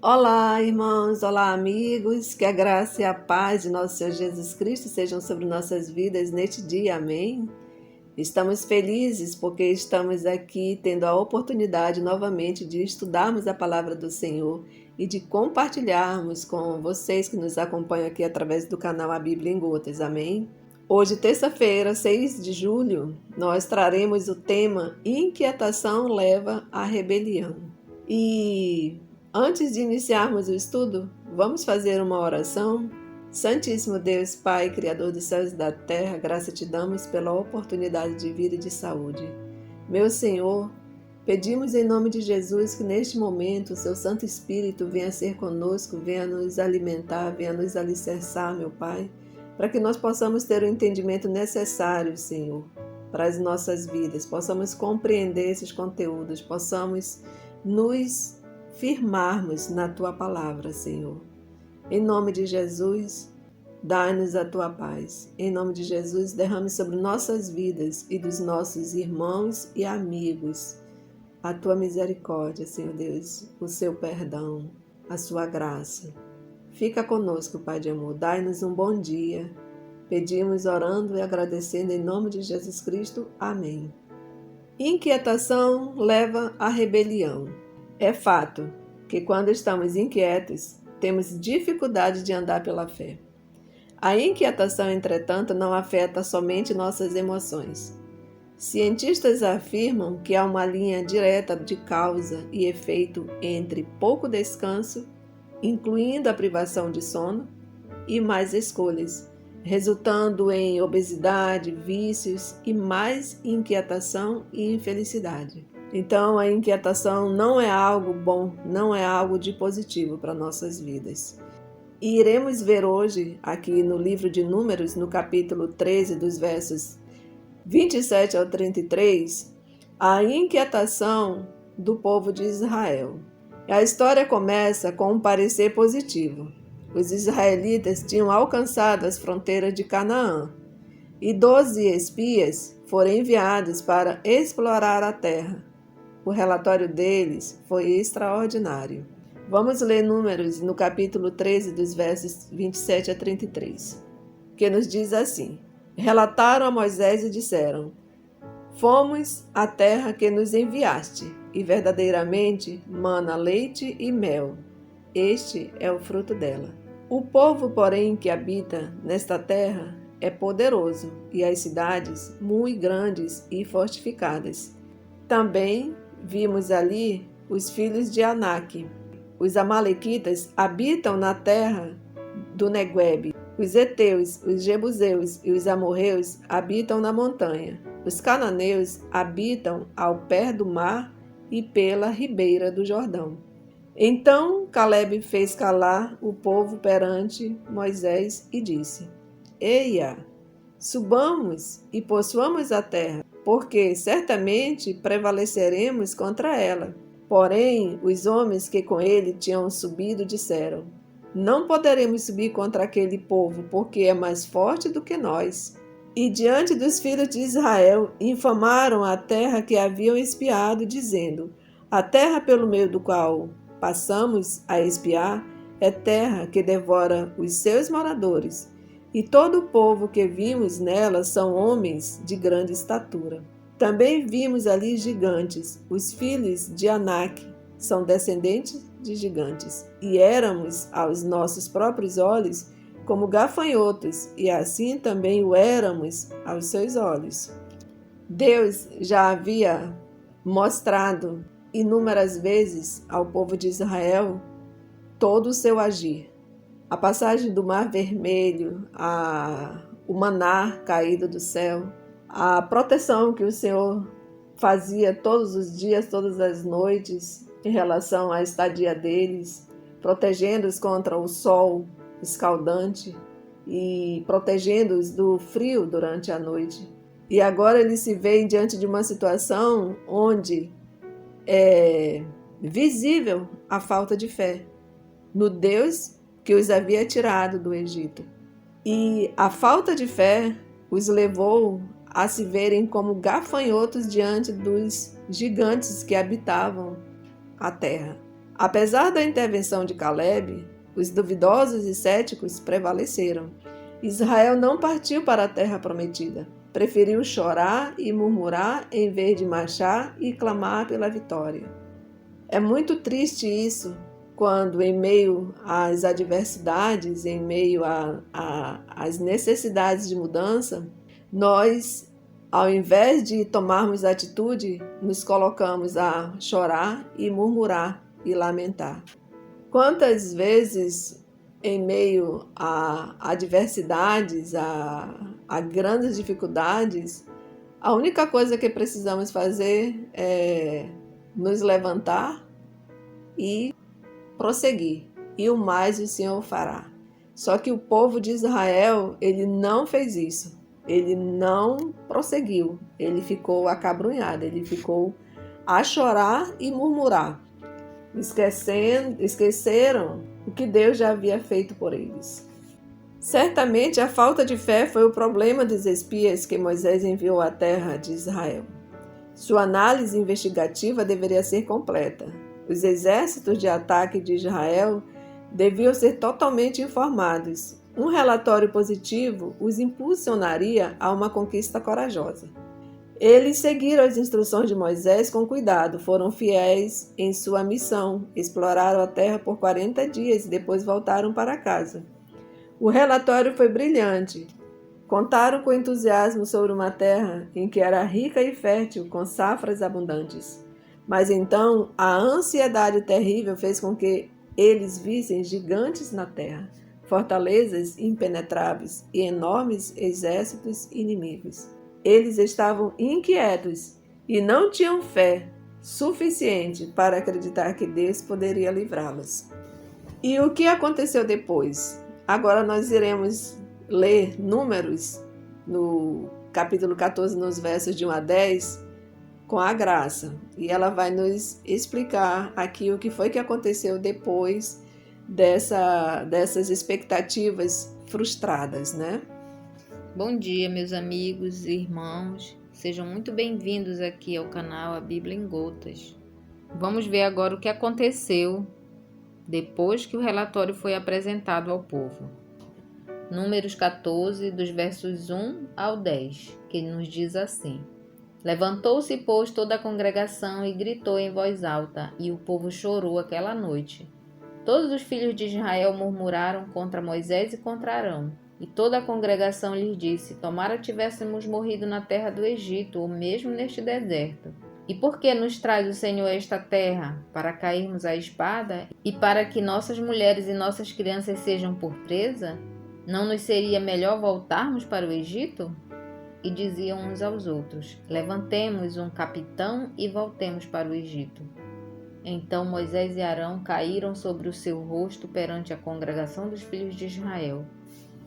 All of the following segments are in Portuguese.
Olá, irmãos, olá, amigos, que a graça e a paz de nosso Senhor Jesus Cristo sejam sobre nossas vidas neste dia, amém? Estamos felizes porque estamos aqui tendo a oportunidade novamente de estudarmos a palavra do Senhor e de compartilharmos com vocês que nos acompanham aqui através do canal A Bíblia em Gotas, amém? Hoje, terça-feira, 6 de julho, nós traremos o tema Inquietação leva à rebelião. E antes de iniciarmos o estudo, vamos fazer uma oração? Santíssimo Deus, Pai, Criador dos céus e da terra, graça te damos pela oportunidade de vida e de saúde. Meu Senhor, pedimos em nome de Jesus que neste momento o seu Santo Espírito venha ser conosco, venha nos alimentar, venha nos alicerçar, meu Pai, para que nós possamos ter o entendimento necessário, Senhor, para as nossas vidas, possamos compreender esses conteúdos, possamos nos firmarmos na Tua palavra, Senhor. Em nome de Jesus, dai-nos a Tua paz. Em nome de Jesus, derrame sobre nossas vidas e dos nossos irmãos e amigos a Tua misericórdia, Senhor Deus, o Seu perdão, a Sua graça. Fica conosco, Pai de amor, dai-nos um bom dia. Pedimos orando e agradecendo em nome de Jesus Cristo. Amém. Inquietação leva à rebelião. É fato que quando estamos inquietos, temos dificuldade de andar pela fé. A inquietação, entretanto, não afeta somente nossas emoções. Cientistas afirmam que há uma linha direta de causa e efeito entre pouco descanso, incluindo a privação de sono, e mais escolhas, resultando em obesidade, vícios e mais inquietação e infelicidade. Então, a inquietação não é algo bom, não é algo de positivo para nossas vidas. E iremos ver hoje, aqui no livro de Números, no capítulo 13, dos versos 27 ao 33, a inquietação do povo de Israel. A história começa com um parecer positivo. Os israelitas tinham alcançado as fronteiras de Canaã e 12 espias foram enviados para explorar a terra. O relatório deles foi extraordinário. Vamos ler Números no capítulo 13, dos versos 27 a 33, que nos diz assim: Relataram a Moisés e disseram: Fomos à terra que nos enviaste, e verdadeiramente mana leite e mel. Este é o fruto dela. O povo, porém, que habita nesta terra é poderoso, e as cidades muito grandes e fortificadas. Também vimos ali os filhos de Anak. Os amalequitas habitam na terra do Neguebe. Os heteus, os jebuseus e os amorreus habitam na montanha. Os cananeus habitam ao pé do mar e pela ribeira do Jordão. Então Calebe fez calar o povo perante Moisés e disse: Eia, subamos e possuamos a terra, porque certamente prevaleceremos contra ela. Porém, os homens que com ele tinham subido disseram: Não poderemos subir contra aquele povo, porque é mais forte do que nós. E diante dos filhos de Israel infamaram a terra que haviam espiado, dizendo: A terra pelo meio do qual passamos a espiar é terra que devora os seus moradores, e todo o povo que vimos nela são homens de grande estatura. Também vimos ali gigantes, os filhos de Anak são descendentes de gigantes, e éramos aos nossos próprios olhos como gafanhotos, e assim também o éramos aos seus olhos. Deus já havia mostrado inúmeras vezes ao povo de Israel todo o seu agir. A passagem do Mar Vermelho, o maná caído do céu, a proteção que o Senhor fazia todos os dias, todas as noites, em relação à estadia deles, protegendo-os contra o sol escaldante e protegendo-os do frio durante a noite. E agora eles se veem diante de uma situação onde é visível a falta de fé no Deus que os havia tirado do Egito. E a falta de fé os levou a se verem como gafanhotos diante dos gigantes que habitavam a terra. Apesar da intervenção de Calebe, os duvidosos e céticos prevaleceram. Israel não partiu para a terra prometida. Preferiu chorar e murmurar em vez de marchar e clamar pela vitória. É muito triste isso, quando em meio às adversidades, em meio às necessidades de mudança, nós, ao invés de tomarmos atitude, nos colocamos a chorar e murmurar e lamentar. Quantas vezes, em meio a adversidades, a grandes dificuldades, a única coisa que precisamos fazer é nos levantar e prosseguir, e o mais o Senhor fará. Só que o povo de Israel, ele não fez isso. Ele não prosseguiu. Ele ficou acabrunhado, ele ficou a chorar e murmurar, esqueceram o que Deus já havia feito por eles. Certamente a falta de fé foi o problema dos espias que Moisés enviou à terra de Israel. Sua análise investigativa deveria ser completa. Os exércitos de ataque de Israel deviam ser totalmente informados. Um relatório positivo os impulsionaria a uma conquista corajosa. Eles seguiram as instruções de Moisés com cuidado, foram fiéis em sua missão, exploraram a terra por 40 dias e depois voltaram para casa. O relatório foi brilhante. Contaram com entusiasmo sobre uma terra em que era rica e fértil, com safras abundantes. Mas então a ansiedade terrível fez com que eles vissem gigantes na terra, fortalezas impenetráveis e enormes exércitos inimigos. Eles estavam inquietos e não tinham fé suficiente para acreditar que Deus poderia livrá-los. E o que aconteceu depois? Agora nós iremos ler Números, no capítulo 14, nos versos de 1 a 10, com a Graça. E ela vai nos explicar aqui o que foi que aconteceu depois dessas expectativas frustradas, né? Bom dia, meus amigos e irmãos. Sejam muito bem-vindos aqui ao canal A Bíblia em Gotas. Vamos ver agora o que aconteceu depois que o relatório foi apresentado ao povo. Números 14, dos versos 1 ao 10, que nos diz assim: Levantou-se, pois, toda a congregação e gritou em voz alta, e o povo chorou aquela noite. Todos os filhos de Israel murmuraram contra Moisés e contra Arão. E toda a congregação lhes disse: Tomara tivéssemos morrido na terra do Egito, ou mesmo neste deserto. E por que nos traz o Senhor a esta terra? Para cairmos à espada? E para que nossas mulheres e nossas crianças sejam por presa? Não nos seria melhor voltarmos para o Egito? E diziam uns aos outros: Levantemos um capitão e voltemos para o Egito. Então Moisés e Arão caíram sobre o seu rosto perante a congregação dos filhos de Israel.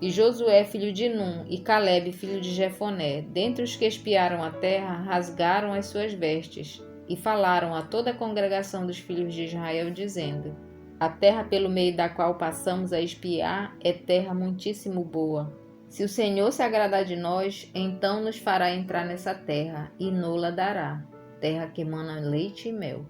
E Josué, filho de Num, e Calebe, filho de Jefoné, dentre os que espiaram a terra, rasgaram as suas vestes e falaram a toda a congregação dos filhos de Israel, dizendo: A terra pelo meio da qual passamos a espiar é terra muitíssimo boa. Se o Senhor se agradar de nós, então nos fará entrar nessa terra e nola dará, terra que emana leite e mel.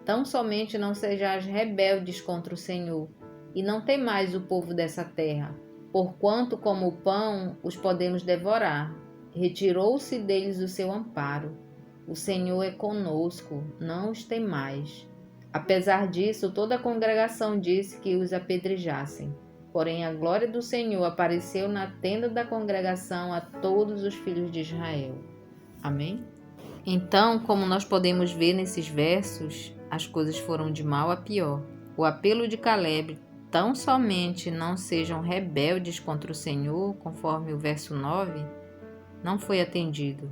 Tão somente não sejais rebeldes contra o Senhor, e não temais o povo dessa terra, porquanto como o pão os podemos devorar. Retirou-se deles o seu amparo. O Senhor é conosco, não os temais. Apesar disso, toda a congregação disse que os apedrejassem. Porém, a glória do Senhor apareceu na tenda da congregação a todos os filhos de Israel. Amém? Então, como nós podemos ver nesses versos, as coisas foram de mal a pior. O apelo de Calebe, tão somente não sejam rebeldes contra o Senhor, conforme o verso 9, não foi atendido.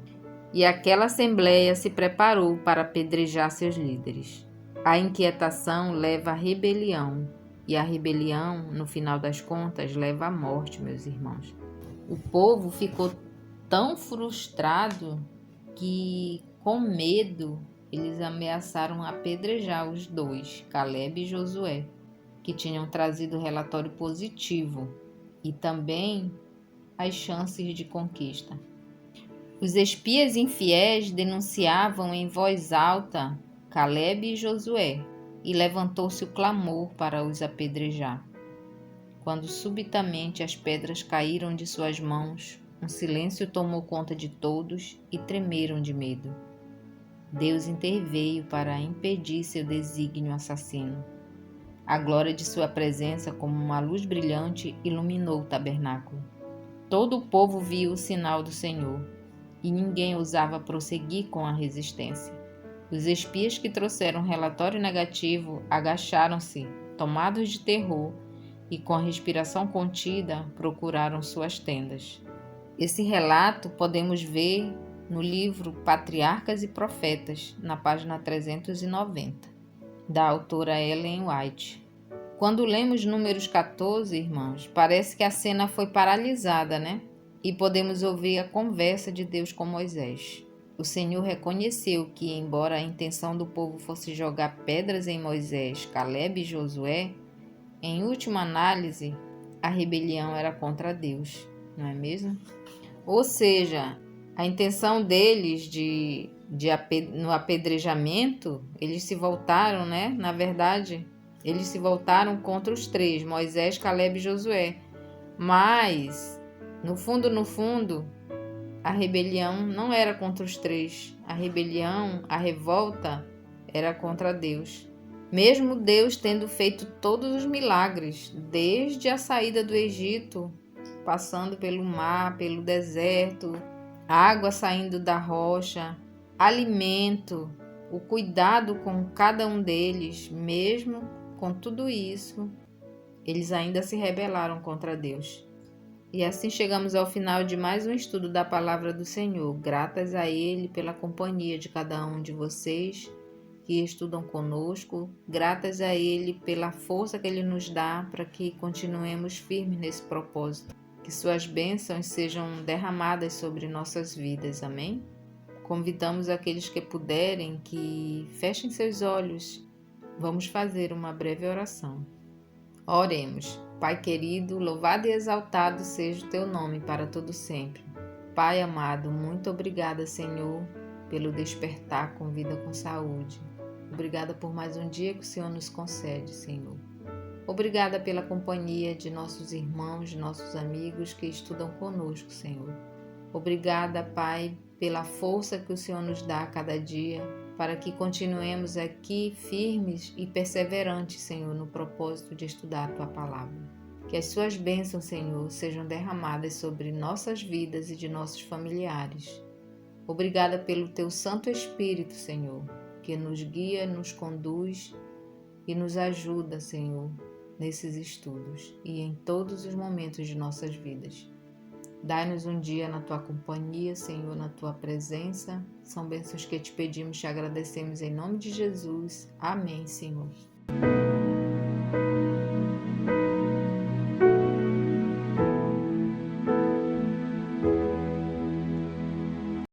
E aquela assembleia se preparou para apedrejar seus líderes. A inquietação leva à rebelião, e a rebelião, no final das contas, leva à morte, meus irmãos. O povo ficou tão frustrado que, com medo, eles ameaçaram apedrejar os dois, Calebe e Josué, que tinham trazido relatório positivo e também as chances de conquista. Os espias infiéis denunciavam em voz alta Calebe e Josué, e levantou-se o clamor para os apedrejar. Quando subitamente as pedras caíram de suas mãos, um silêncio tomou conta de todos e tremeram de medo. Deus interveio para impedir seu desígnio assassino. A glória de sua presença, como uma luz brilhante, iluminou o tabernáculo. Todo o povo viu o sinal do Senhor, e ninguém ousava prosseguir com a resistência. Os espias que trouxeram relatório negativo agacharam-se, tomados de terror, e com a respiração contida procuraram suas tendas. Esse relato podemos ver no livro Patriarcas e Profetas, na página 390, da autora Ellen White. Quando lemos Números 14, irmãos, parece que a cena foi paralisada, né? E podemos ouvir a conversa de Deus com Moisés. O Senhor reconheceu que, embora a intenção do povo fosse jogar pedras em Moisés, Caleb e Josué, em última análise, a rebelião era contra Deus, não é mesmo? Ou seja, a intenção deles no apedrejamento, eles se voltaram, né? Na verdade, eles se voltaram contra os três, Moisés, Caleb e Josué. Mas, no fundo, a rebelião não era contra os três. A rebelião, a revolta, era contra Deus. Mesmo Deus tendo feito todos os milagres, desde a saída do Egito, passando pelo mar, pelo deserto, água saindo da rocha, alimento, o cuidado com cada um deles, mesmo com tudo isso, eles ainda se rebelaram contra Deus. E assim chegamos ao final de mais um estudo da Palavra do Senhor, gratas a Ele pela companhia de cada um de vocês que estudam conosco, gratas a Ele pela força que Ele nos dá para que continuemos firmes nesse propósito. Que suas bênçãos sejam derramadas sobre nossas vidas, amém? Convidamos aqueles que puderem que fechem seus olhos. Vamos fazer uma breve oração. Oremos. Pai querido, louvado e exaltado seja o teu nome para todo sempre. Pai amado, muito obrigada, Senhor, pelo despertar com vida com saúde. Obrigada por mais um dia que o Senhor nos concede, Senhor. Obrigada pela companhia de nossos irmãos, de nossos amigos que estudam conosco, Senhor. Obrigada, Pai, pela força que o Senhor nos dá a cada dia, para que continuemos aqui firmes e perseverantes, Senhor, no propósito de estudar a Tua Palavra. Que as Suas bênçãos, Senhor, sejam derramadas sobre nossas vidas e de nossos familiares. Obrigada pelo Teu Santo Espírito, Senhor, que nos guia, nos conduz e nos ajuda, Senhor, nesses estudos e em todos os momentos de nossas vidas. Dai-nos um dia na Tua companhia, Senhor, na Tua presença. São bênçãos que te pedimos, te agradecemos em nome de Jesus. Amém, Senhor.